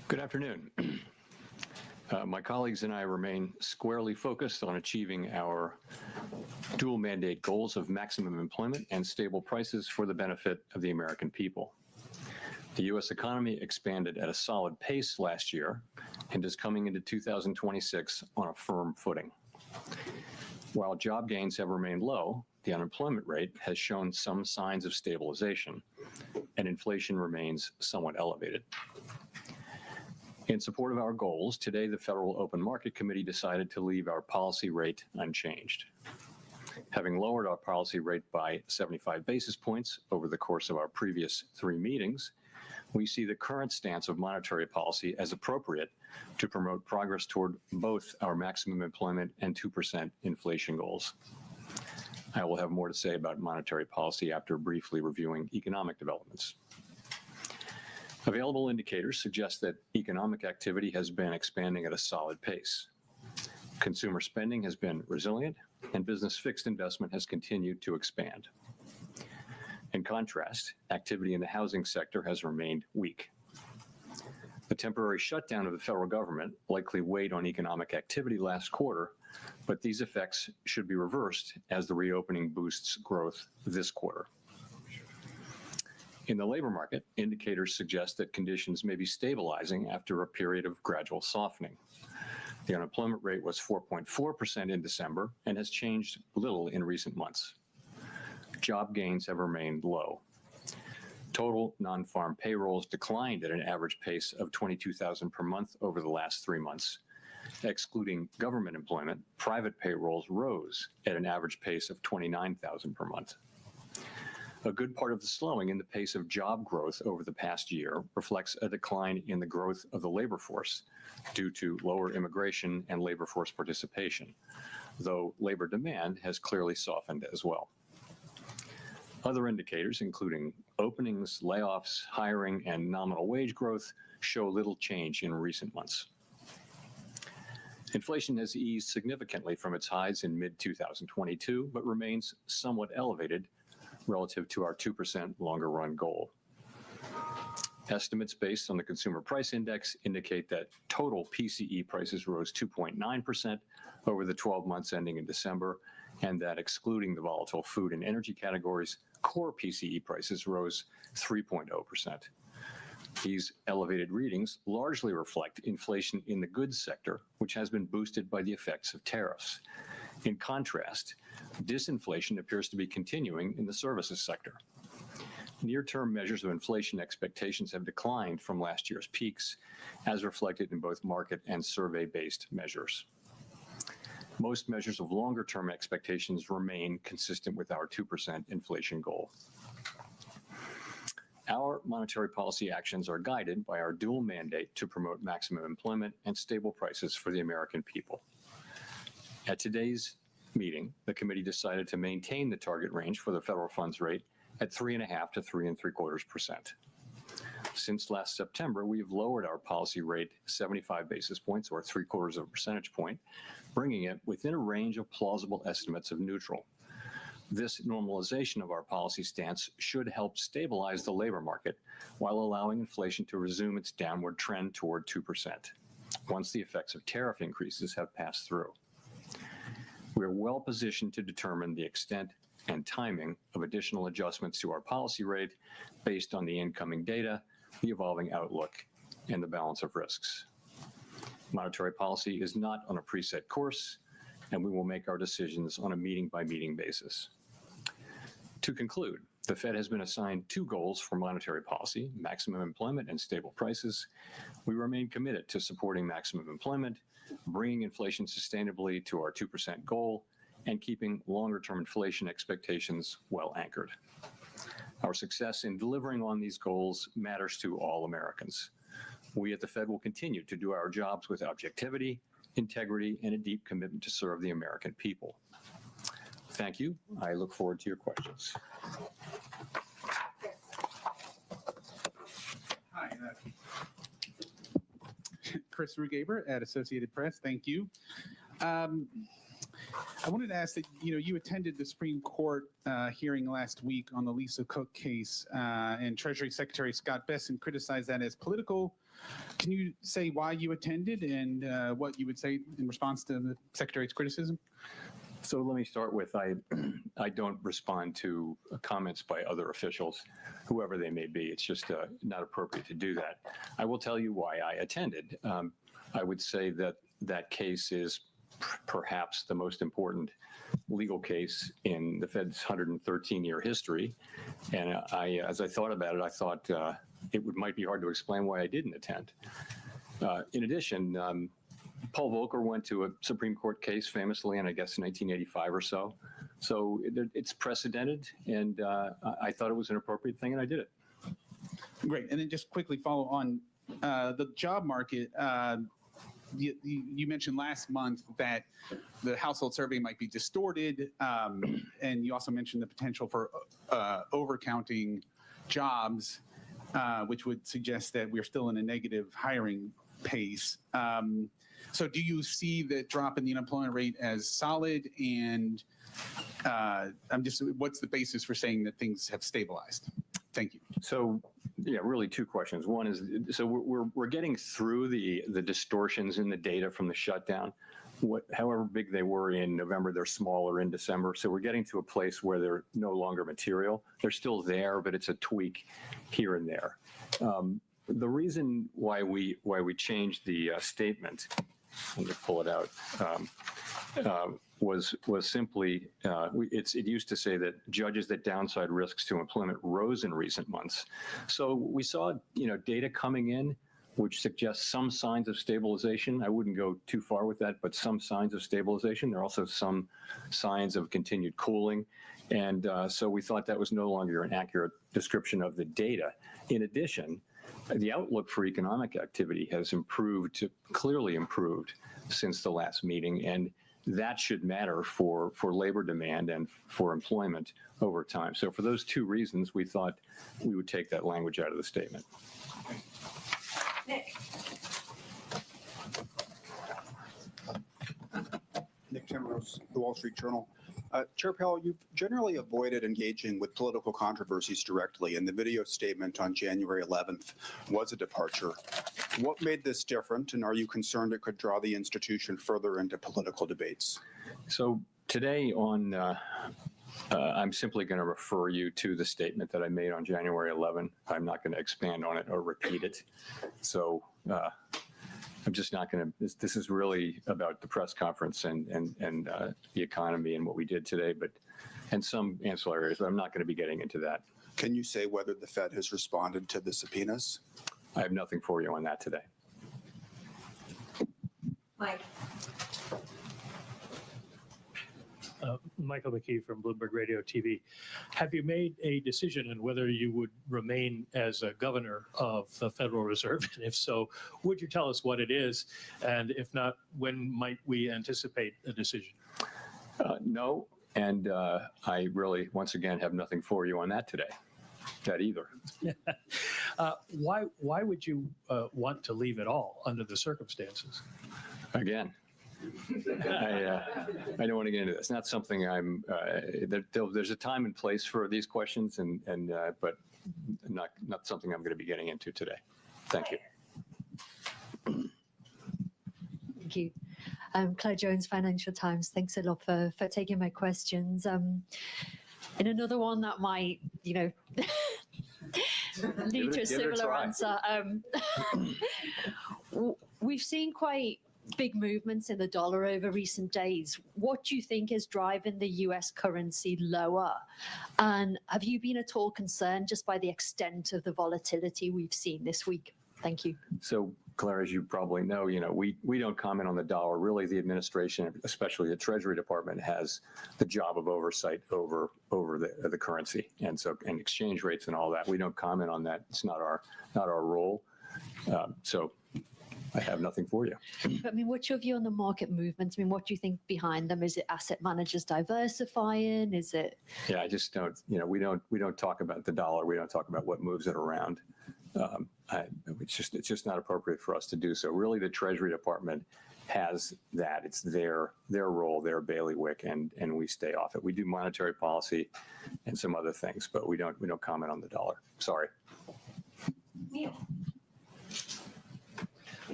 Good afternoon. My colleagues and I remain squarely focused on achieving our dual mandate goals of maximum employment and stable prices for the benefit of the American people. The U.S. economy expanded at a solid pace last year and is coming into 2026 on a firm footing. While job gains have remained low, the unemployment rate has shown some signs of stabilization, and inflation remains somewhat elevated. In support of our goals, today the Federal Open Market Committee decided to leave our policy rate unchanged. Having lowered our policy rate by 75 basis points over the course of our previous 3 meetings, we see the current stance of monetary policy as appropriate to promote progress toward both our maximum employment and 2% inflation goals. I will have more to say about monetary policy after briefly reviewing economic developments. Available indicators suggest that economic activity has been expanding at a solid pace. Consumer spending has been resilient, and business fixed investment has continued to expand. In contrast, activity in the housing sector has remained weak. The temporary shutdown of the federal government likely weighed on economic activity last quarter, but these effects should be reversed as the reopening boosts growth this quarter. In the labor market, indicators suggest that conditions may be stabilizing after a period of gradual softening. The unemployment rate was 4.4% in December and has changed little in recent months. Job gains have remained low. Total non-farm payrolls declined at an average pace of 22,000 per month over the last 3 months. Excluding government employment, private payrolls rose at an average pace of 29,000 per month. A good part of the slowing in the pace of job growth over the past year reflects a decline in the growth of the labor force due to lower immigration and labor force participation, though labor demand has clearly softened as well. Other indicators, including openings, layoffs, hiring, and nominal wage growth, show little change in recent months. Inflation has eased significantly from its highs in mid-2022, but remains somewhat elevated relative to our 2% longer run goal. Estimates based on the Consumer Price Index indicate that total PCE prices rose 2.9% over the 12 months ending in December, and that excluding the volatile food and energy categories, core PCE prices rose 3.0%. These elevated readings largely reflect inflation in the goods sector, which has been boosted by the effects of tariffs. In contrast, disinflation appears to be continuing in the services sector. Near-term measures of inflation expectations have declined from last year's peaks, as reflected in both market and survey-based measures. Most measures of longer-term expectations remain consistent with our 2% inflation goal. Our monetary policy actions are guided by our dual mandate to promote maximum employment and stable prices for the American people. At today's meeting, the committee decided to maintain the target range for the federal funds rate at 3.5% to 3.75%. Since last September, we have lowered our policy rate 75 basis points, or 0.75 percentage point, bringing it within a range of plausible estimates of neutral. This normalization of our policy stance should help stabilize the labor market while allowing inflation to resume its downward trend toward 2%, once the effects of tariff increases have passed through. We are well positioned to determine the extent and timing of additional adjustments to our policy rate based on the incoming data, the evolving outlook, and the balance of risks. Monetary policy is not on a preset course, and we will make our decisions on a meeting-by-meeting basis. To conclude, the Fed has been assigned 2 goals for monetary policy: maximum employment and stable prices. We remain committed to supporting maximum employment, bringing inflation sustainably to our 2% goal, and keeping longer-term inflation expectations well anchored. Our success in delivering on these goals matters to all Americans. We at the Fed will continue to do our jobs with objectivity, integrity, and a deep commitment to serve the American people. Thank you. I look forward to your questions. Hi, Chris Rugaber at Associated Press. Thank you. I wanted to ask that, you attended the Supreme Court hearing last week on the Lisa Cook case, and Treasury Secretary Scott Bessent criticized that as political Can you say why you attended and what you would say in response to the Secretary's criticism? So let me start with, I don't respond to comments by other officials, whoever they may be. It's just not appropriate to do that. I will tell you why I attended. I would say that that case is perhaps the most important legal case in the Fed's 113-year history. And as I thought about it, I thought might be hard to explain why I didn't attend. In addition, Paul Volcker went to a Supreme Court case famously in, I guess, 1985 or so. So it's precedented, and I thought it was an appropriate thing, and I did it. Great. And then just quickly follow on the job market. You mentioned last month that the household survey might be distorted, and you also mentioned the potential for overcounting jobs, which would suggest that we're still in a negative hiring pace. So do you see the drop in the unemployment rate as solid? And what's the basis for saying that things have stabilized? Thank you. So, yeah, really two questions. One is, so we're getting through the distortions in the data from the shutdown. However big they were in November, they're smaller in December. So we're getting to a place where they're no longer material. They're still there, but it's a tweak here and there. The reason why we changed the statement, let me pull it out, was simply it used to say that judges that downside risks to employment rose in recent months. So we saw data coming in which suggests some signs of stabilization. I wouldn't go too far with that, but some signs of stabilization. There are also some signs of continued cooling. And so we thought that was no longer an accurate description of the data. In addition, the outlook for economic activity has clearly improved since the last meeting, and that should matter for labor demand and for employment over time. So for those two reasons, we thought we would take that language out of the statement. Nick Timrose, The Wall Street Journal. Chair Powell, you've generally avoided engaging with political controversies directly, and the video statement on January 11th was a departure. What made this different, and are you concerned it could draw the institution further into political debates? So today I'm simply going to refer you to the statement that I made on January 11. I'm not going to expand on it or repeat it. So I'm just not going to. This is really about the press conference and the economy and what we did today, and some ancillary areas. But I'm not going to be getting into that. Can you say whether the Fed has responded to the subpoenas? I have nothing for you on that today. Mike. Michael McKee from Bloomberg Radio TV. Have you made a decision on whether you would remain as a governor of the Federal Reserve? And if so, would you tell us what it is? And if not, when might we anticipate a decision? No, and I really, once again, have nothing for you on that today. That either. Why would you want to leave it all under the circumstances? Again, I don't want to get into this. It's not something there's a time and place for these questions, but not something I'm going to be getting into today. Thank you. Thank you. Claire Jones, Financial Times. Thanks a lot for taking my questions. And another one that might, lead to a similar answer. We've seen quite big movements in the dollar over recent days. What do you think is driving the US currency lower? And have you been at all concerned just by the extent of the volatility we've seen this week? Thank you. So, Claire, as you probably know, we don't comment on the dollar. Really, the administration, especially the Treasury Department, has the job of oversight over the currency and exchange rates and all that. We don't comment on that. It's not our role. So I have nothing for you. But what's your view on the market movements? What do you think behind them? Is it asset managers diversifying? Is it? Yeah, I just don't. We don't talk about the dollar. We don't talk about what moves it around. It's just not appropriate for us to do so. Really, the Treasury Department has that. It's their role, their bailiwick, and we stay off it. We do monetary policy and some other things, but we don't comment on the dollar. Sorry. Neil.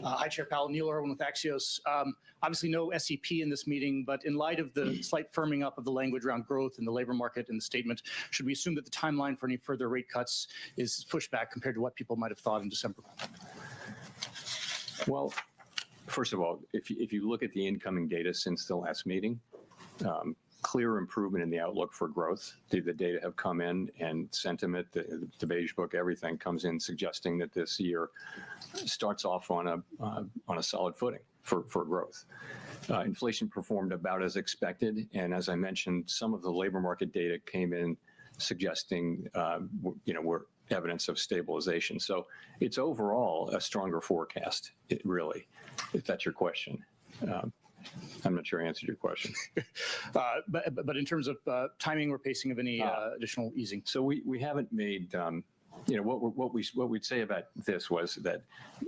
Hi, Chair Powell. Neil Irwin with Axios. Obviously, no SEP in this meeting, but in light of the slight firming up of the language around growth in the labor market in the statement, should we assume that the timeline for any further rate cuts is pushed back compared to what people might have thought in December? Well, first of all, if you look at the incoming data since the last meeting, clear improvement in the outlook for growth. The data have come in, and sentiment, the beige book, everything comes in suggesting that this year starts off on a solid footing for growth. Inflation performed about as expected, and as I mentioned, some of the labor market data came in suggesting we're evidence of stabilization. So it's overall a stronger forecast, really, if that's your question. I'm not sure I answered your question. But in terms of timing or pacing of any additional easing? So we haven't made, what we'd say about this was that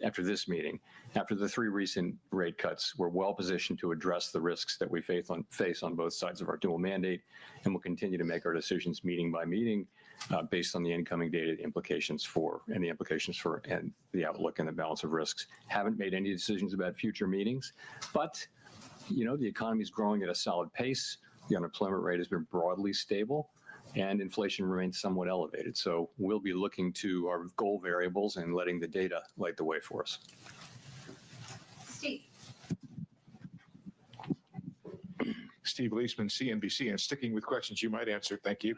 after this meeting, after the 3 recent rate cuts, we're well positioned to address the risks that we face on both sides of our dual mandate, and we'll continue to make our decisions meeting by meeting based on the incoming data, the implications for and the outlook and the balance of risks. Haven't made any decisions about future meetings, but the economy is growing at a solid pace. The unemployment rate has been broadly stable, and inflation remains somewhat elevated. So we'll be looking to our goal variables and letting the data light the way for us. Steve Leisman, CNBC, and sticking with questions you might answer. Thank you.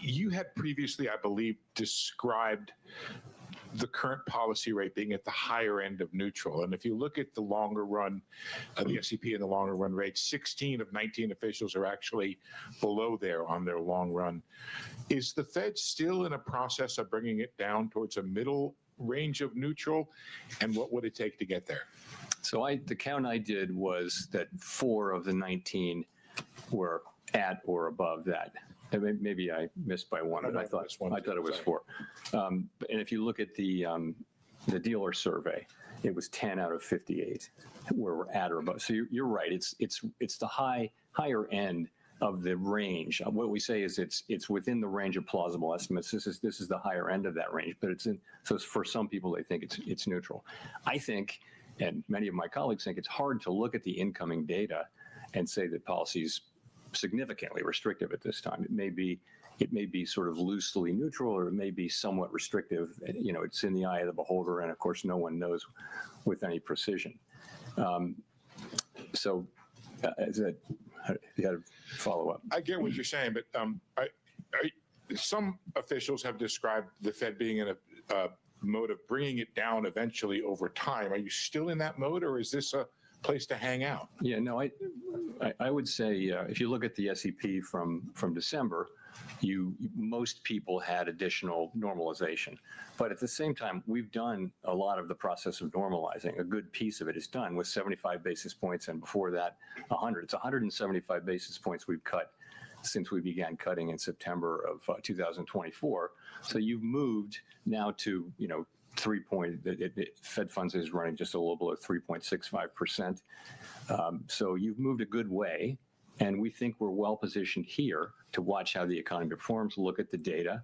You had previously, I believe, described the current policy rate being at the higher end of neutral. And if you look at the longer run, the SEP and the longer run rate, 16 of 19 officials are actually below there on their long run. Is the Fed still in a process of bringing it down towards a middle range of neutral? And what would it take to get there? So the count I did was that 4 of the 19 were at or above that. And maybe I missed by 1, but I thought it was 4. And if you look at the dealer survey, it was 10 out of 58 where we're at or above. So you're right. It's the higher end of the range. What we say is it's within the range of plausible estimates. This is the higher end of that range, but so for some people they think it's neutral. I think, and many of my colleagues think, it's hard to look at the incoming data and say that policy's significantly restrictive at this time. It may be sort of loosely neutral, or it may be somewhat restrictive. It's in the eye of the beholder, and of course, no one knows with any precision. So, you had to follow up. I get what you're saying, but some officials have described the Fed being in a mode of bringing it down eventually over time. Are you still in that mode, or is this a place to hang out? Yeah, no, I would say if you look at the SEP from December, most people had additional normalization. But at the same time, we've done a lot of the process of normalizing. A good piece of it is done with 75 basis points, and before that, 100. It's 175 basis points we've cut since we began cutting in September of 2024. So you've moved now to, Fed funds is running just a little below 3.65%. So you've moved a good way, and we think we're well positioned here to watch how the economy performs, look at the data.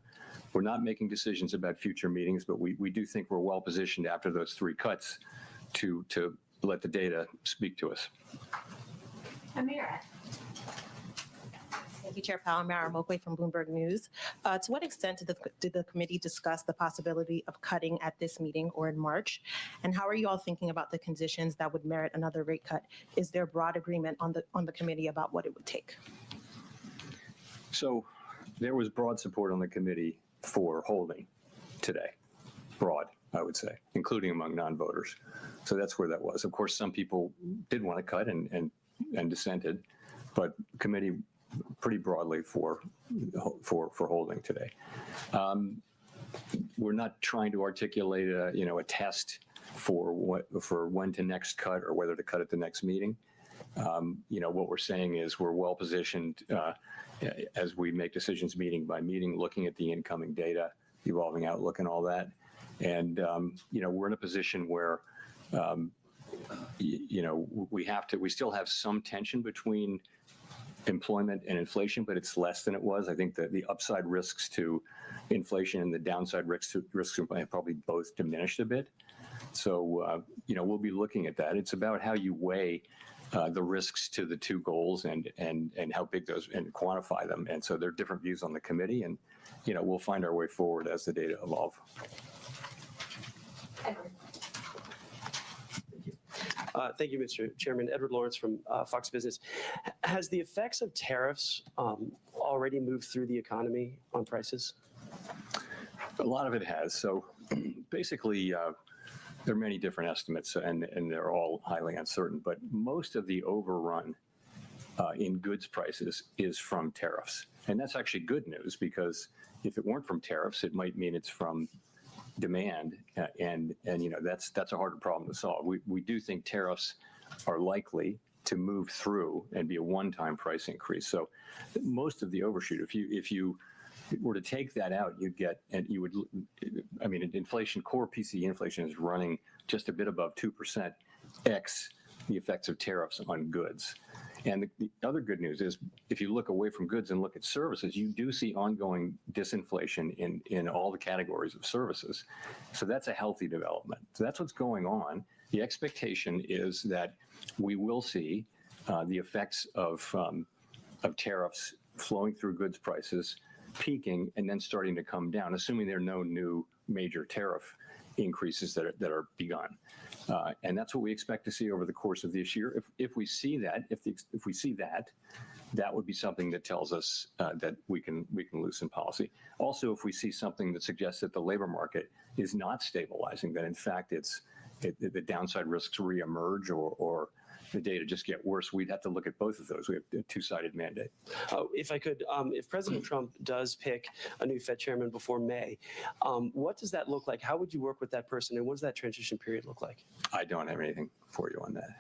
We're not making decisions about future meetings, but we do think we're well positioned after those 3 cuts to let the data speak to us. Amira. Thank you, Chair Powell. Mara Moakley from Bloomberg News. To what extent did the committee discuss the possibility of cutting at this meeting or in March? And how are you all thinking about the conditions that would merit another rate cut? Is there broad agreement on the committee about what it would take? So there was broad support on the committee for holding today. Broad, I would say, including among non-voters. So that's where that was. Of course, some people did want to cut and dissented, but committee pretty broadly for holding today. We're not trying to articulate a test for when to next cut or whether to cut at the next meeting. What we're saying is we're well positioned as we make decisions meeting by meeting, looking at the incoming data, evolving outlook, and all that. And we're in a position where we still have some tension between employment and inflation, but it's less than it was. I think that the upside risks to inflation and the downside risks to have probably both diminished a bit. So, we'll be looking at that. It's about how you weigh the risks to the two goals and how big those and quantify them. And so there are different views on the committee, and we'll find our way forward as the data evolve. Thank you, Mr. Chairman. Edward Lawrence from Fox Business. Has the effects of tariffs already moved through the economy on prices? A lot of it has. So basically, there are many different estimates, and they're all highly uncertain. But most of the overrun in goods prices is from tariffs. And that's actually good news, because if it weren't from tariffs, it might mean it's from demand, and that's a harder problem to solve. We do think tariffs are likely to move through and be a one-time price increase. So most of the overshoot, if you were to take that out, inflation, core PCE inflation is running just a bit above 2% x the effects of tariffs on goods. And the other good news is, if you look away from goods and look at services, you do see ongoing disinflation in all the categories of services. So that's a healthy development. So that's what's going on. The expectation is that we will see the effects of tariffs flowing through goods prices, peaking, and then starting to come down, assuming there are no new major tariff increases that are begun. And that's what we expect to see over the course of this year. If we see that, if we see that, that would be something that tells us that we can loosen policy. Also, if we see something that suggests that the labor market is not stabilizing, that in fact the downside risks reemerge, or the data just get worse, we'd have to look at both of those. We have a two-sided mandate. If I could, if President Trump does pick a new Fed chairman before May, what does that look like? How would you work with that person, and what does that transition period look like? I don't have anything for you on that.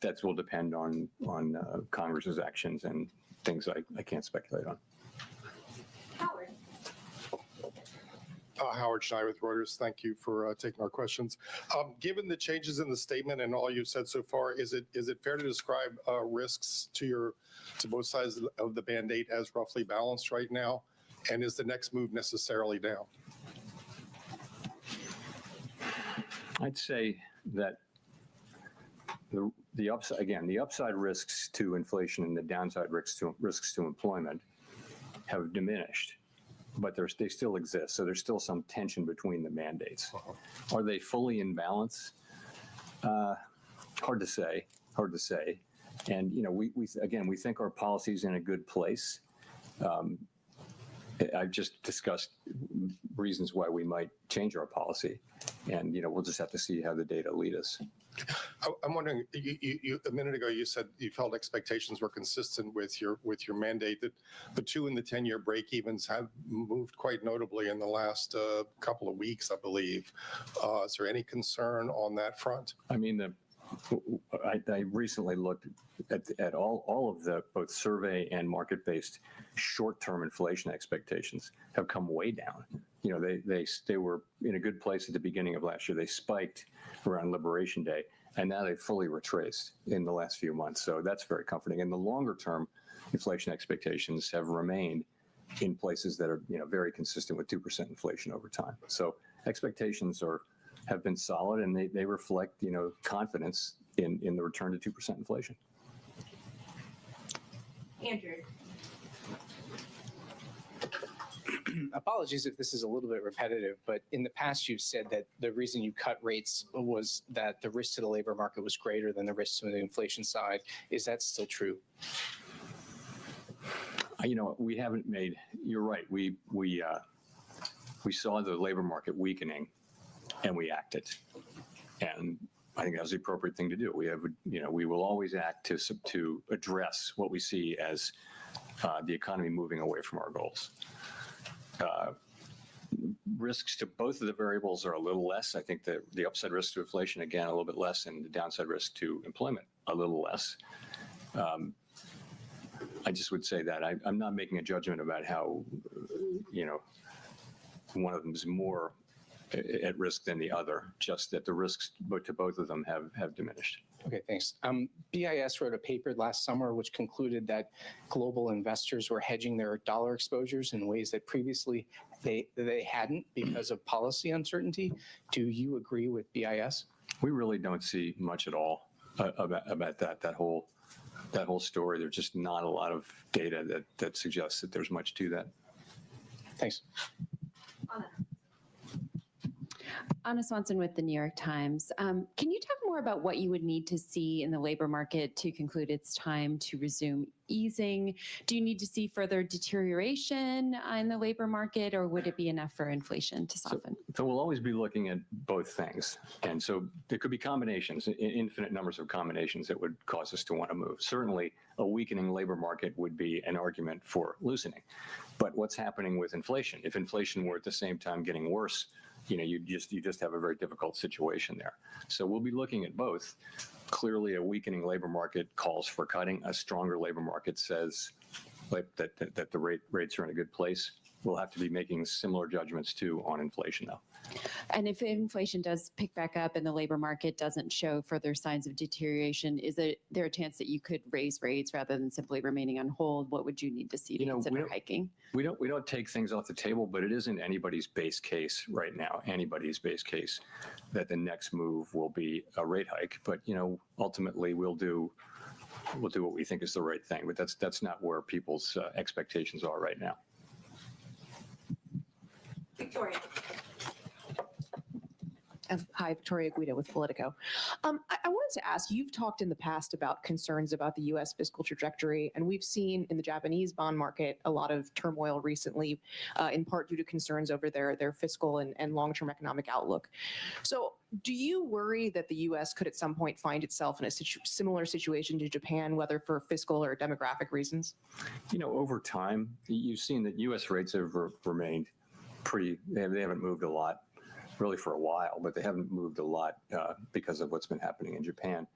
That will depend on Congress's actions and things I can't speculate on. Howard. Howard Schneider with Reuters. Thank you for taking our questions. Given the changes in the statement and all you've said so far, is it fair to describe risks to both sides of the mandate as roughly balanced right now? And is the next move necessarily down? I'd say that the upside risks to inflation and the downside risks to employment have diminished, but they still exist. So there's still some tension between the mandates. Are they fully in balance? Hard to say. And we think our policy's in a good place. I've just discussed reasons why we might change our policy, and we'll just have to see how the data lead us. I'm wondering, you a minute ago you said you felt expectations were consistent with your mandate, that the 2 and the 10-year break-evens have moved quite notably in the last couple of weeks, I believe. Is there any concern on that front? I mean, I recently looked at all of the both survey and market-based short-term inflation expectations have come way down. They were in a good place at the beginning of last year. They spiked around Liberation Day, and now they've fully retraced in the last few months. So that's very comforting. And the longer-term inflation expectations have remained in places that are very consistent with 2% inflation over time. So expectations have been solid, and they reflect confidence in the return to 2% inflation. Andrew. Apologies if this is a little bit repetitive, but in the past you've said that the reason you cut rates was that the risk to the labor market was greater than the risk to the inflation side. Is that still true? We haven't made. You're right. We saw the labor market weakening, and we acted, and I think that was the appropriate thing to do. We will always act to address what we see as the economy moving away from our goals. Risks to both of the variables are a little less. I think that the upside risk to inflation, again, a little bit less, and the downside risk to employment, a little less. I just would say that I'm not making a judgment about how, one of them is more at risk than the other, just that the risks to both of them have diminished. Okay, thanks. BIS wrote a paper last summer which concluded that global investors were hedging their dollar exposures in ways that previously they hadn't because of policy uncertainty. Do you agree with BIS? We really don't see much at all about that whole story. There's just not a lot of data that suggests that there's much to that. Thanks. Anna Swanson with the New York Times. Can you talk more about what you would need to see in the labor market to conclude it's time to resume easing? Do you need to see further deterioration in the labor market, or would it be enough for inflation to soften? So we'll always be looking at both things. And so there could be combinations, infinite numbers of combinations that would cause us to want to move. Certainly, a weakening labor market would be an argument for loosening. But what's happening with inflation? If inflation were at the same time getting worse, you just have a very difficult situation there. So we'll be looking at both. Clearly, a weakening labor market calls for cutting. A stronger labor market says that the rates are in a good place. We'll have to be making similar judgments too on inflation, though. And if inflation does pick back up and the labor market doesn't show further signs of deterioration, is there a chance that you could raise rates rather than simply remaining on hold? What would you need to see to consider hiking? We don't take things off the table, but it isn't anybody's base case right now. Anybody's base case that the next move will be a rate hike. But ultimately we'll do what we think is the right thing. But that's not where people's expectations are right now. Victoria. Hi, Victoria Guida with Politico. I wanted to ask, you've talked in the past about concerns about the U.S. fiscal trajectory, and we've seen in the Japanese bond market a lot of turmoil recently, in part due to concerns over their fiscal and long-term economic outlook. So do you worry that the U.S. could at some point find itself in a similar situation to Japan, whether for fiscal or demographic reasons? Over time, you've seen that U.S. rates have remained they haven't moved a lot really for a while, but they haven't moved a lot because of what's been happening in Japan.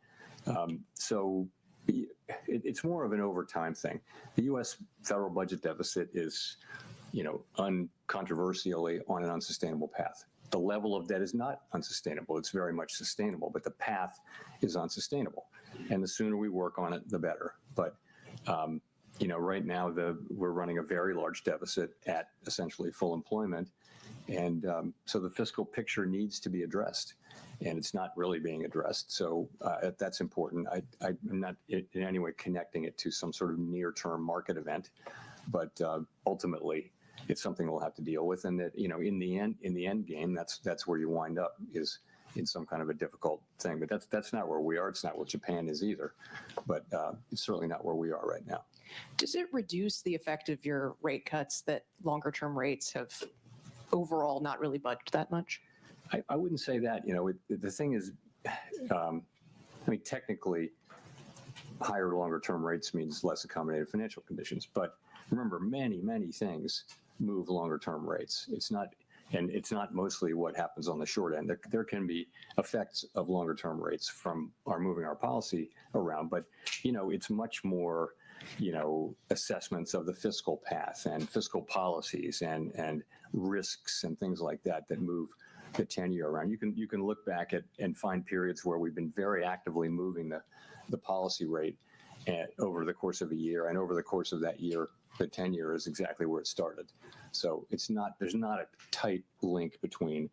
So it's more of an over time thing. The U.S. federal budget deficit is, uncontroversially on an unsustainable path. The level of debt is not unsustainable. It's very much sustainable, but the path is unsustainable. And the sooner we work on it, the better. But right now we're running a very large deficit at essentially full employment. And so the fiscal picture needs to be addressed, and it's not really being addressed. So that's important. I'm not in any way connecting it to some sort of near-term market event, but ultimately it's something we'll have to deal with. And that, in the end game, that's where you wind up, is in some kind of a difficult thing. But that's not where we are. It's not where Japan is either. But it's certainly not where we are right now. Does it reduce the effect of your rate cuts that longer-term rates have overall not really budged that much? I wouldn't say that. The thing is, technically, higher longer-term rates means less accommodative financial conditions. But remember, many, many things move longer-term rates. It's not mostly what happens on the short end. There can be effects of longer-term rates from our moving our policy around, but it's much more assessments of the fiscal path and fiscal policies and risks and things like that move the 10-year around. You can look back at and find periods where we've been very actively moving the policy rate over the course of a year, and over the course of that year, the 10-year is exactly where it started. So there's not a tight link between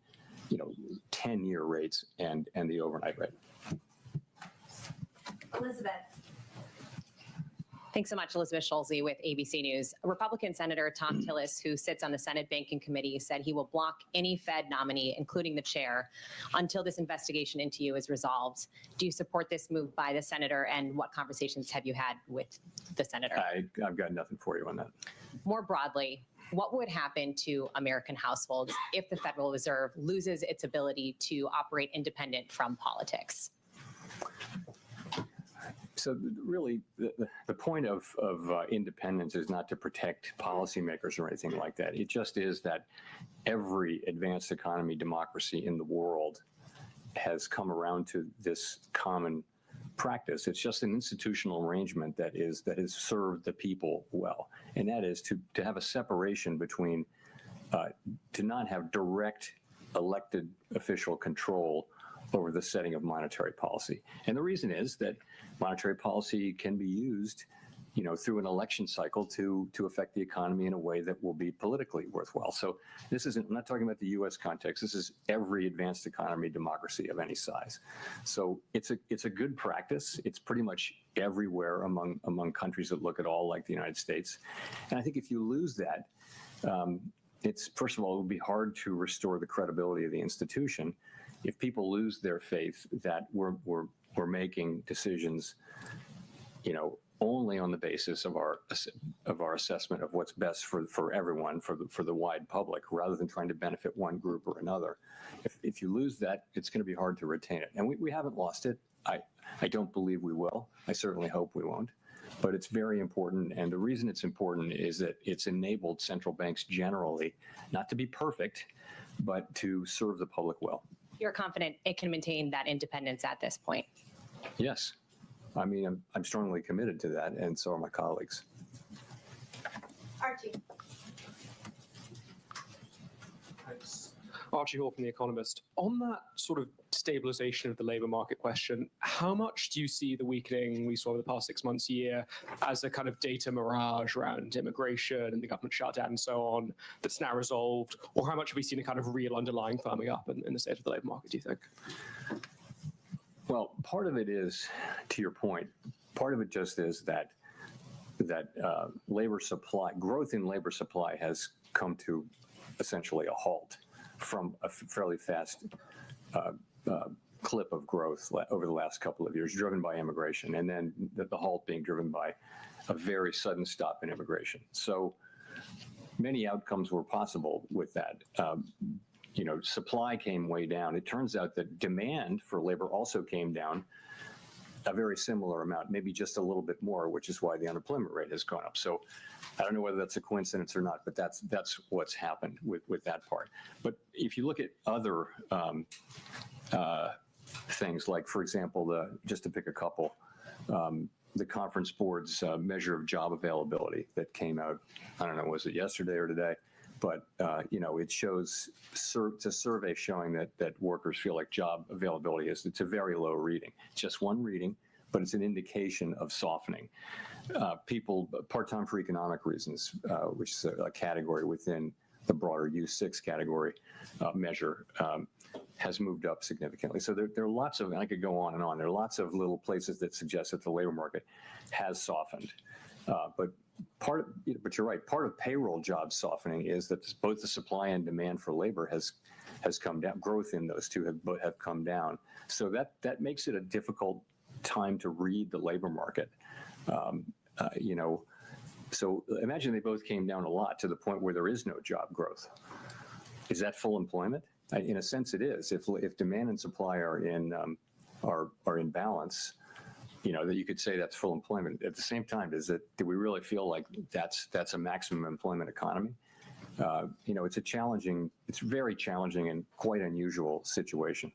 10-year rates and the overnight rate. Elizabeth. Thanks so much, Elizabeth Schulze with ABC News. Republican Senator Tom Tillis, who sits on the Senate Banking Committee, said he will block any Fed nominee, including the chair, until this investigation into you is resolved. Do you support this move by the senator, and what conversations have you had with the senator? I've got nothing for you on that. More broadly, what would happen to American households if the Federal Reserve loses its ability to operate independent from politics? So really, the point of independence is not to protect policymakers or anything like that. It just is that every advanced economy democracy in the world has come around to this common practice. It's just an institutional arrangement that has served the people well, and that is to have a separation between to not have direct elected official control over the setting of monetary policy. And the reason is that monetary policy can be used, through an election cycle to affect the economy in a way that will be politically worthwhile. So I'm not talking about the U.S. context. This is every advanced economy democracy of any size. So it's a good practice. It's pretty much everywhere among countries that look at all like the United States. And I think if you lose that, first of all, it would be hard to restore the credibility of the institution if people lose their faith that we're making decisions, only on the basis of our assessment of what's best for everyone, for the wide public, rather than trying to benefit one group or another. If you lose that, it's going to be hard to retain it. And we haven't lost it. I don't believe we will. I certainly hope we won't. But it's very important. And the reason it's important is that it's enabled central banks generally not to be perfect, but to serve the public well. You're confident it can maintain that independence at this point? Yes. I mean, I'm strongly committed to that, and so are my colleagues. Archie. Thanks. Archie Hall from The Economist. On that sort of stabilization of the labor market question, how much do you see the weakening we saw over the past 6 months, year, as a kind of data mirage around immigration and the government shutdown and so on that's now resolved? Or how much have we seen a kind of real underlying firming up in the state of the labor market, do you think? Well, part of it is, to your point, part of it just is that labor supply, growth in labor supply has come to essentially a halt from a fairly fast clip of growth over the last couple of years, driven by immigration, and then the halt being driven by a very sudden stop in immigration. So many outcomes were possible with that. Supply came way down. It turns out that demand for labor also came down a very similar amount, maybe just a little bit more, which is why the unemployment rate has gone up. So I don't know whether that's a coincidence or not, but that's what's happened with that part. But if you look at other things, like, for example, just to pick a couple, the Conference Board's measure of job availability that came out, I don't know, was it yesterday or today? But, it shows, it's a survey showing that workers feel like job availability it's a very low reading. Just one reading, but it's an indication of softening. People, part-time for economic reasons, which is a category within the broader U6 category measure, has moved up significantly. So there are lots of, and I could go on and on, there are lots of little places that suggest that the labor market has softened. But you're right, part of payroll job softening is that both the supply and demand for labor has come down. Growth in those two have come down. So that makes it a difficult time to read the labor market. So imagine they both came down a lot to the point where there is no job growth. Is that full employment? In a sense, it is. If demand and supply are in balance, that you could say that's full employment. At the same time, do we really feel like that's a maximum employment economy? It's very challenging and quite unusual situation.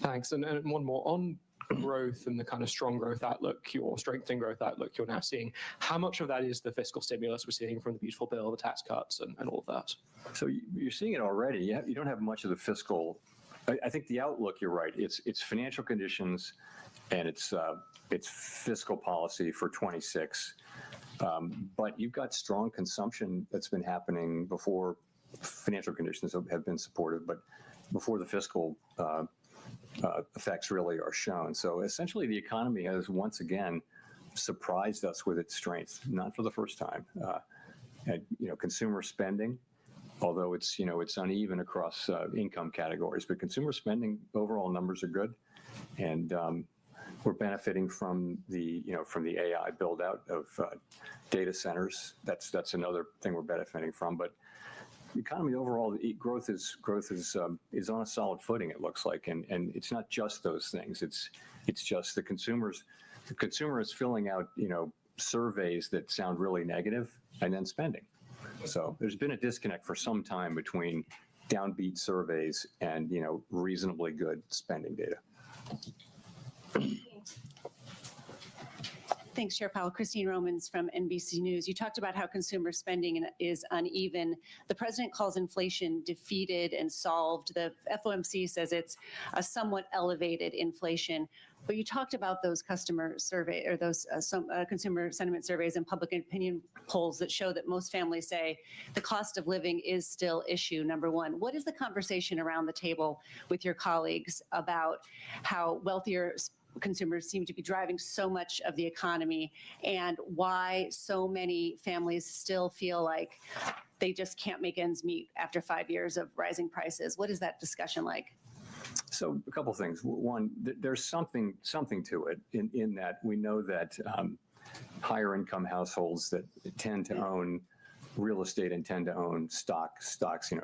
Thanks. And one more on growth and the kind of strong growth outlook, or strengthening growth outlook you're now seeing. How much of that is the fiscal stimulus we're seeing from the beautiful bill, the tax cuts, and all of that? So you're seeing it already. You don't have much of the fiscal. I think the outlook, you're right. It's financial conditions, and it's fiscal policy for 26. But you've got strong consumption that's been happening before financial conditions have been supportive, but before the fiscal effects really are shown. So essentially, the economy has once again surprised us with its strength, not for the first time. And consumer spending, although it's uneven across income categories, but consumer spending overall numbers are good, and we're benefiting from the AI build out of data centers. That's another thing we're benefiting from. But the economy overall, growth is on a solid footing. It looks like, and it's not just those things. It's just the consumer is filling out surveys that sound really negative, and then spending. So there's been a disconnect for some time between downbeat surveys and reasonably good spending data. Thanks, Chair Powell. Christine Romans from NBC News. You talked about how consumer spending is uneven. The president calls inflation defeated and solved. The FOMC says it's a somewhat elevated inflation. But you talked about those customer survey or those consumer sentiment surveys and public opinion polls that show that most families say the cost of living is still issue number one. What is the conversation around the table with your colleagues about how wealthier consumers seem to be driving so much of the economy and why so many families still feel like they just can't make ends meet after 5 years of rising prices? What is that discussion like? So a couple things. One, there's something to it in that we know that higher income households that tend to own real estate and tend to own stocks,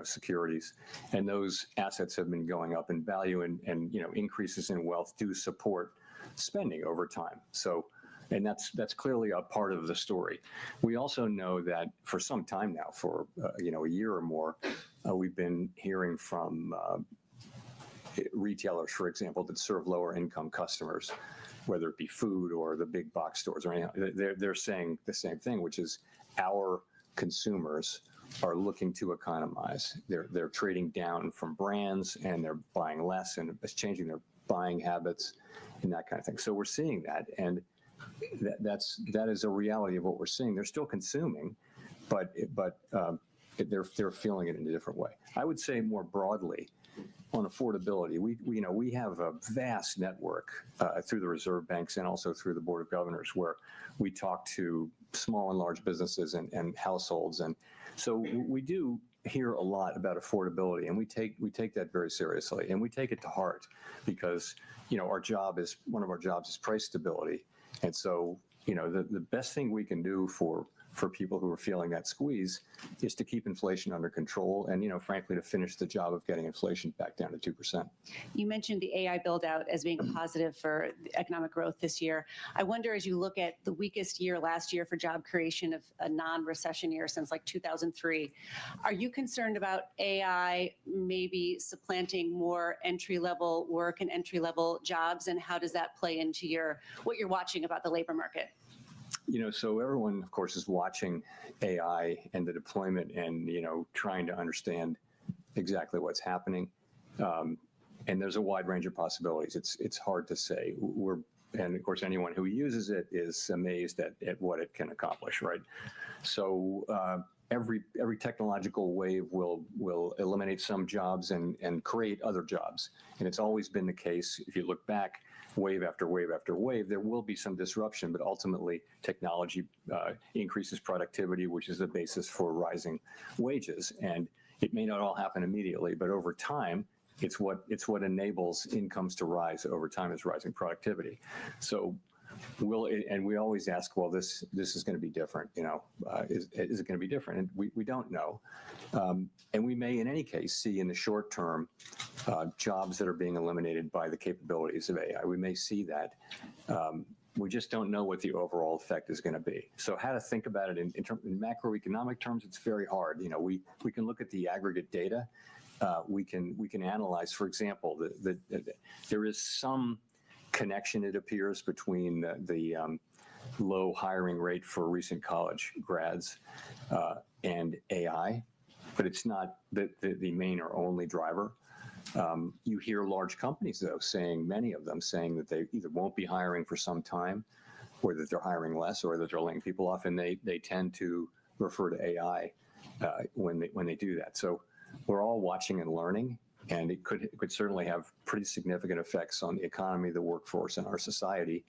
securities, and those assets have been going up in value, and increases in wealth do support spending over time. So, and that's clearly a part of the story. We also know that for some time now, for a year or more, we've been hearing from retailers, for example, that serve lower income customers, whether it be food or the big box stores or anything. They're saying the same thing, which is our consumers are looking to economize. They're trading down from brands and they're buying less, and it's changing their buying habits and that kind of thing. So we're seeing that, and that is a reality of what we're seeing. They're still consuming, but they're feeling it in a different way. I would say more broadly on affordability, we have a vast network through the reserve banks and also through the Board of Governors where we talk to small and large businesses and households, and so we do hear a lot about affordability, and we take that very seriously, and we take it to heart because one of our jobs is price stability, and so the best thing we can do for people who are feeling that squeeze is to keep inflation under control and, frankly, to finish the job of getting inflation back down to 2%. You mentioned the AI build out as being a positive for economic growth this year. I wonder, as you look at the weakest year last year for job creation of a non-recession year since like 2003, are you concerned about AI maybe supplanting more entry-level work and entry-level jobs? And how does that play into what you're watching about the labor market? So everyone, of course, is watching AI and the deployment and, trying to understand exactly what's happening. And there's a wide range of possibilities. It's hard to say. And of course, anyone who uses it is amazed at what it can accomplish, right? So every technological wave will eliminate some jobs and create other jobs. And it's always been the case. If you look back, wave after wave after wave, there will be some disruption, but ultimately technology increases productivity, which is the basis for rising wages. And it may not all happen immediately, but over time, it's what enables incomes to rise over time is rising productivity. So and we always ask, well, this is going to be different, is it going to be different? And we don't know. And we may, in any case, see in the short term jobs that are being eliminated by the capabilities of AI. We may see that. We just don't know what the overall effect is going to be. So how to think about it in macroeconomic terms, it's very hard. We can look at the aggregate data. We can analyze, for example, there is some connection, it appears, between the low hiring rate for recent college grads and AI, but it's not the main or only driver. You hear large companies, though, many of them saying that they either won't be hiring for some time, or that they're hiring less, or that they're laying people off, and they tend to refer to AI when they do that. So we're all watching and learning. And it could certainly have pretty significant effects on the economy, the workforce, and our society.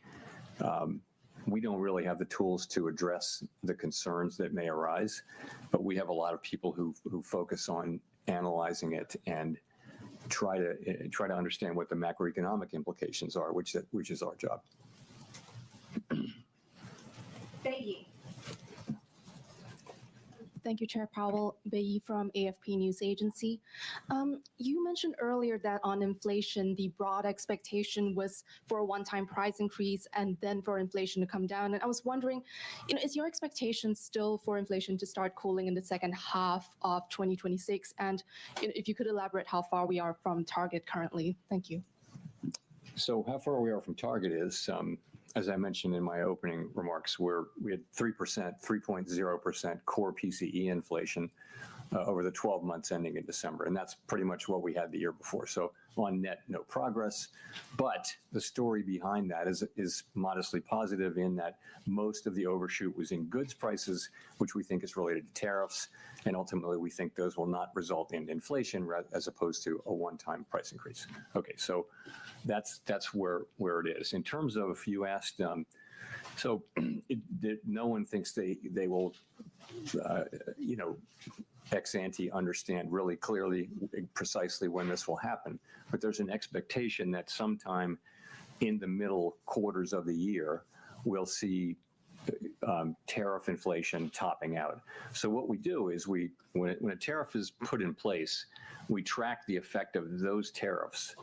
We don't really have the tools to address the concerns that may arise, but we have a lot of people who focus on analyzing it and try to understand what the macroeconomic implications are, which is our job. Becky. Thank you, Chair Powell. Beyi from AFP News Agency. You mentioned earlier that on inflation, the broad expectation was for a one-time price increase and then for inflation to come down. And I was wondering, is your expectation still for inflation to start cooling in the second half of 2026? And if you could elaborate how far we are from target currently. Thank you. So how far we are from target is, as I mentioned in my opening remarks, we had 3.0% core PCE inflation over the 12 months ending in December. And that's pretty much what we had the year before. So on net, no progress. But the story behind that is modestly positive in that most of the overshoot was in goods prices, which we think is related to tariffs. And ultimately, we think those will not result in inflation as opposed to a one-time price increase. Okay, so that's where it is. In terms of, you asked, no one thinks they will, ex ante understand really clearly, precisely when this will happen. But there's an expectation that sometime in the middle quarters of the year, we'll see tariff inflation topping out. So what we do is when a tariff is put in place, we track the effect of those tariffs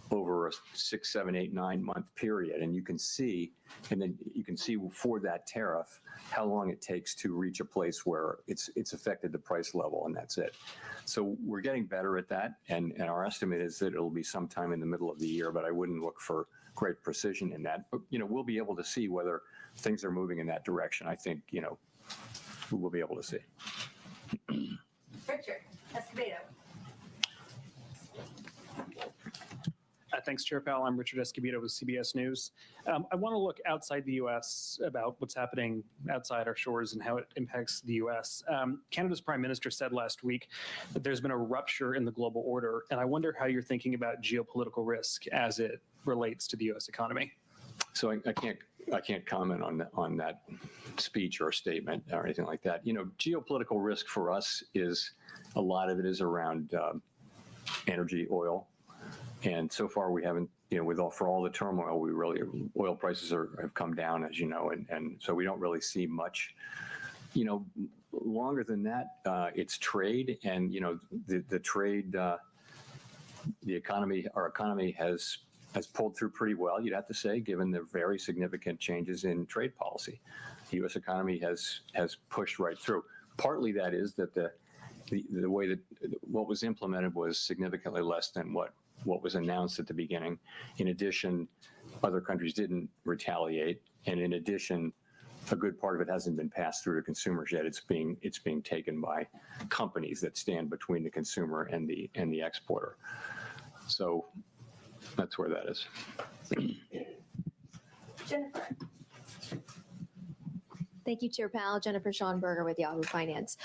over a 6, 7, 8, 9 month period. And you can see for that tariff, how long it takes to reach a place where it's affected the price level, and that's it. So we're getting better at that. And our estimate is that it'll be sometime in the middle of the year, but I wouldn't look for great precision in that. But, we'll be able to see whether things are moving in that direction. I think, we'll be able to see. Richard Escobedo. Thanks, Chair Powell. I'm Richard Escobedo with CBS News. I want to look outside the U.S. about what's happening outside our shores and how it impacts the U.S. Canada's Prime Minister said last week that there's been a rupture in the global order, and I wonder how you're thinking about geopolitical risk as it relates to the U.S. economy. So I can't comment on that speech or statement or anything like that. Geopolitical risk for us is a lot of it is around energy, oil. And so far, we haven't, for all the turmoil, oil prices have come down, as you know, and so we don't really see much. Longer than that, it's trade, and the trade, the economy, our economy has pulled through pretty well, you'd have to say, given the very significant changes in trade policy. The U.S. economy has pushed right through. Partly that is that the way that what was implemented was significantly less than what was announced at the beginning. In addition, other countries didn't retaliate. And in addition, a good part of it hasn't been passed through to consumers yet. It's being taken by companies that stand between the consumer and the exporter. So that's where that is. Jennifer. Thank you, Chair Powell. Jennifer Schonberger with Yahoo Finance.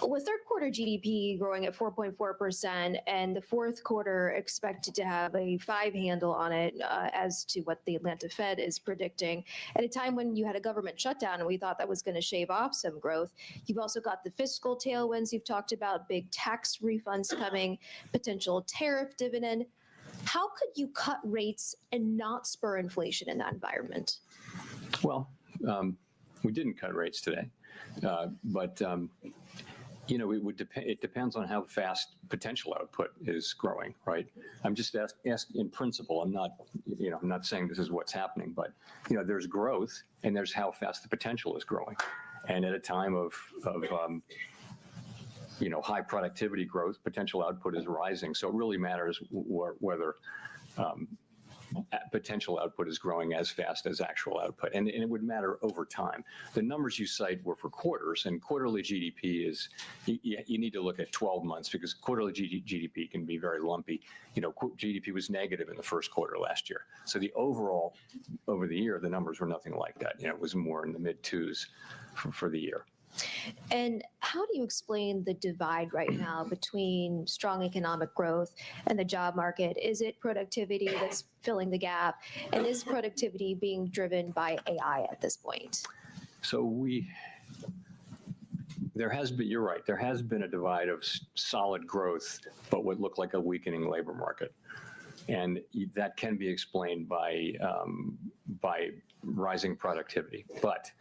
With third quarter GDP growing at 4.4% and the fourth quarter expected to have a 5 handle on it as to what the Atlanta Fed is predicting, at a time when you had a government shutdown and we thought that was going to shave off some growth, you've also got the fiscal tailwinds. You've talked about big tax refunds coming, potential tariff dividend. How could you cut rates and not spur inflation in that environment? Well, we didn't cut rates today, but it depends on how fast potential output is growing, right? I'm just asking in principle. I'm not saying this is what's happening, but there's growth and there's how fast the potential is growing, and at a time of high productivity growth, potential output is rising. So it really matters whether potential output is growing as fast as actual output. And it would matter over time. The numbers you cite were for quarters, and quarterly GDP is, you need to look at 12 months because quarterly GDP can be very lumpy. GDP was negative in the first quarter last year. So the overall, over the year, the numbers were nothing like that. It was more in the mid-2s for the year. And how do you explain the divide right now between strong economic growth and the job market? Is it productivity that's filling the gap? And is productivity being driven by AI at this point? So there has been, you're right, there has been a divide of solid growth, but what looked like a weakening labor market. And that can be explained by rising productivity. But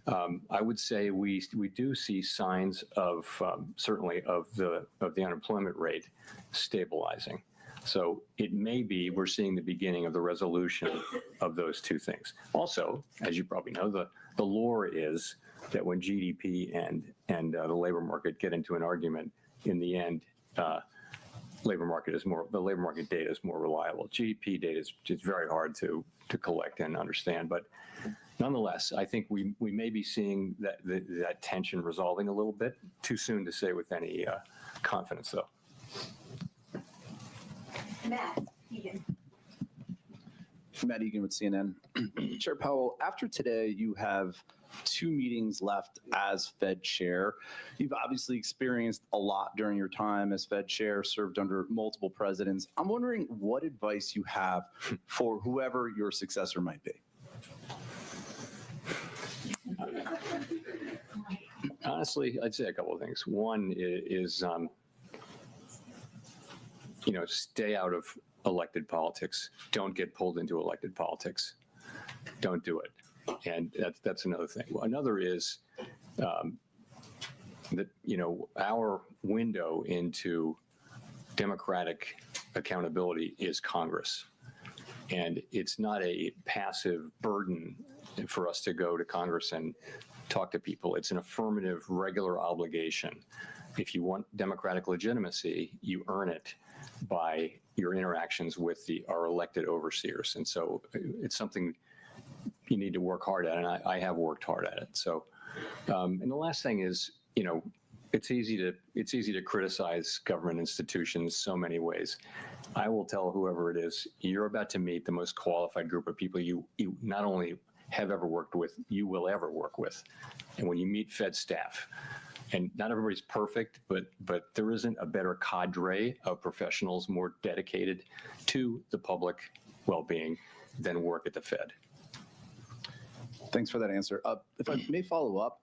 I would say we do see signs of certainly of the unemployment rate stabilizing. So it may be we're seeing the beginning of the resolution of those two things. Also, as you probably know, the lore is that when GDP and the labor market get into an argument, in the end, labor market data is more reliable. GDP data is just very hard to collect and understand, but nonetheless, I think we may be seeing that tension resolving a little bit. Too soon to say with any confidence, though. Matt Egan. Matt Egan with CNN. Chair Powell, after today, you have 2 meetings left as Fed chair. You've obviously experienced a lot during your time as Fed chair, served under multiple presidents. I'm wondering what advice you have for whoever your successor might be. Honestly, I'd say a couple of things. One is, stay out of elected politics. Don't get pulled into elected politics. Don't do it. And that's another thing. Another is that, our window into democratic accountability is Congress. And it's not a passive burden for us to go to Congress and talk to people. It's an affirmative, regular obligation. If you want democratic legitimacy, you earn it by your interactions with our elected overseers. And so it's something you need to work hard at, and I have worked hard at it. So, and the last thing is, it's easy to criticize government institutions so many ways. I will tell whoever it is, you're about to meet the most qualified group of people you not only have ever worked with, you will ever work with. And when you meet Fed staff, and not everybody's perfect, but there isn't a better cadre of professionals more dedicated to the public well-being than work at the Fed. Thanks for that answer. If I may follow up,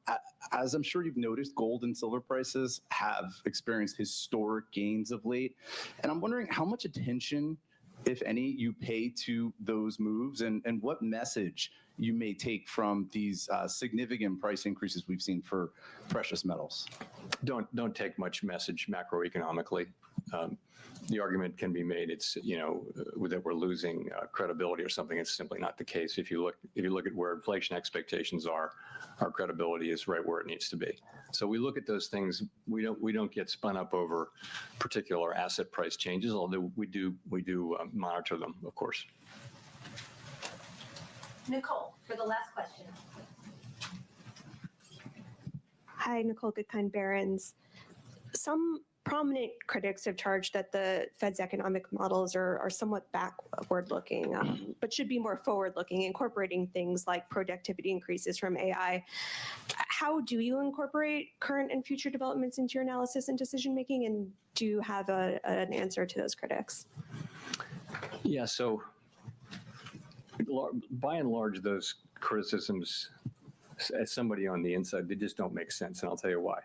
as I'm sure you've noticed, gold and silver prices have experienced historic gains of late. And I'm wondering how much attention, if any, you pay to those moves and what message you may take from these significant price increases we've seen for precious metals. Don't take much message macroeconomically. The argument can be made that we're losing credibility or something. It's simply not the case. If you look at where inflation expectations are, our credibility is right where it needs to be. So we look at those things. We don't get spun up over particular asset price changes, although we do monitor them, of course. Nicole, for the last question. Hi, Nicole Goodkind-Barron's. Some prominent critics have charged that the Fed's economic models are somewhat backward-looking, but should be more forward-looking, incorporating things like productivity increases from AI. How do you incorporate current and future developments into your analysis and decision-making, and do you have an answer to those critics? Yeah, so by and large, those criticisms, as somebody on the inside, they just don't make sense, and I'll tell you why.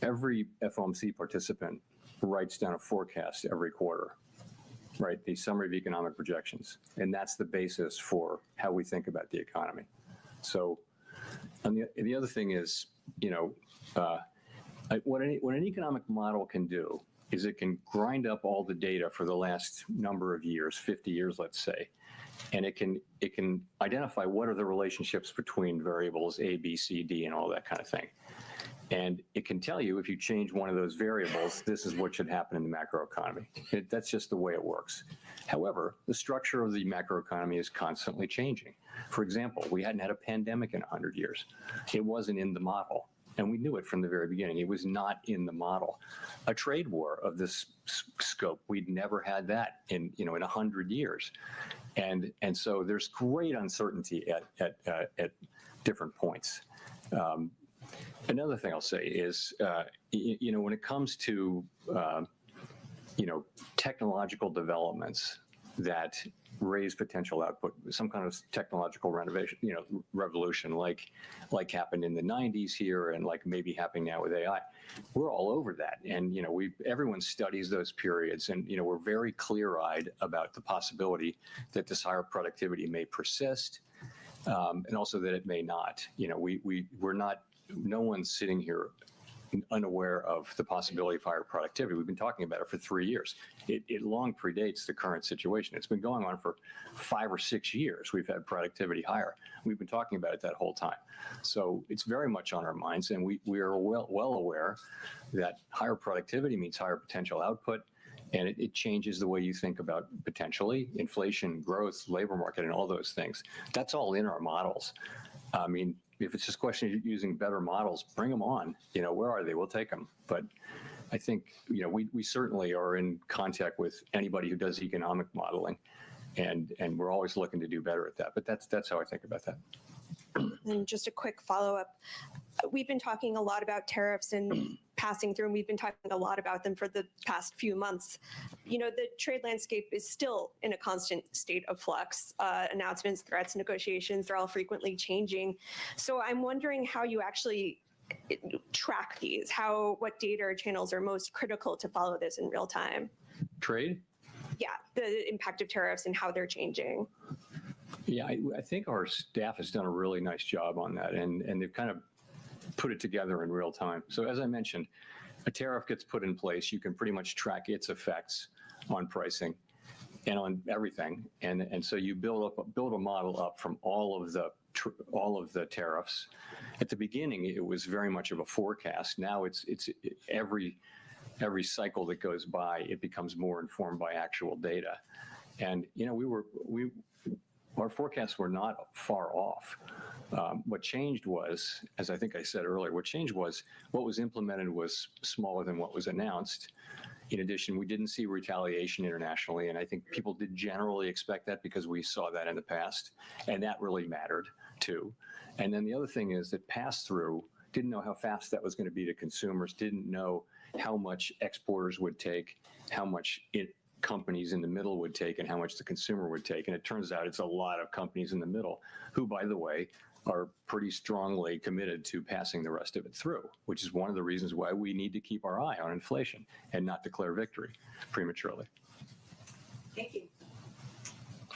Every FOMC participant writes down a forecast every quarter, right? The summary of economic projections, and that's the basis for how we think about the economy. So, and the other thing is, what an economic model can do is it can grind up all the data for the last number of years, 50 years, let's say, and it can identify what are the relationships between variables A, B, C, D, and all that kind of thing. And it can tell you if you change one of those variables, this is what should happen in the macroeconomy. That's just the way it works. However, the structure of the macroeconomy is constantly changing. For example, we hadn't had a pandemic in 100 years. It wasn't in the model. And we knew it from the very beginning. It was not in the model. A trade war of this scope, we'd never had that in 100 years. And so there's great uncertainty at different points. Another thing I'll say is, when it comes to, technological developments that raise potential output, some kind of technological revolution like happened in the 90s here and like maybe happening now with AI, we're all over that. And, everyone studies those periods and, we're very clear-eyed about the possibility that this higher productivity may persist and also that it may not. We're not, no one's sitting here unaware of the possibility of higher productivity. We've been talking about it for 3 years. It long predates the current situation. It's been going on for 5 or 6 years. We've had productivity higher. We've been talking about it that whole time. So it's very much on our minds, and we are well aware that higher productivity means higher potential output, and it changes the way you think about potentially inflation, growth, labor market, and all those things. That's all in our models. I mean, if it's just a question of using better models, bring them on. Where are they? We'll take them. But I think, we certainly are in contact with anybody who does economic modeling, and we're always looking to do better at that. But that's how I think about that. And just a quick follow-up. We've been talking a lot about tariffs and passing through, and we've been talking a lot about them for the past few months. The trade landscape is still in a constant state of flux. Announcements, threats, negotiations, they're all frequently changing. So I'm wondering how you actually track these, what data or channels are most critical to follow this in real time? Trade? Yeah, the impact of tariffs and how they're changing. Yeah, I think our staff has done a really nice job on that, and they've kind of put it together in real time. So as I mentioned, a tariff gets put in place, you can pretty much track its effects on pricing and on everything. And so you build a model up from all of the tariffs. At the beginning, it was very much of a forecast. Now it's every cycle that goes by, it becomes more informed by actual data. And our forecasts were not far off. What changed was, as I think I said earlier, what was implemented was smaller than what was announced. In addition, we didn't see retaliation internationally, and I think people did generally expect that because we saw that in the past, and that really mattered too. And then the other thing is that pass-through didn't know how fast that was going to be to consumers, didn't know how much exporters would take, how much companies in the middle would take, and how much the consumer would take. And it turns out it's a lot of companies in the middle who, by the way, are pretty strongly committed to passing the rest of it through, which is one of the reasons why we need to keep our eye on inflation and not declare victory prematurely. Thank you.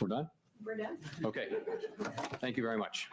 We're done? We're done. Okay. Thank you very much.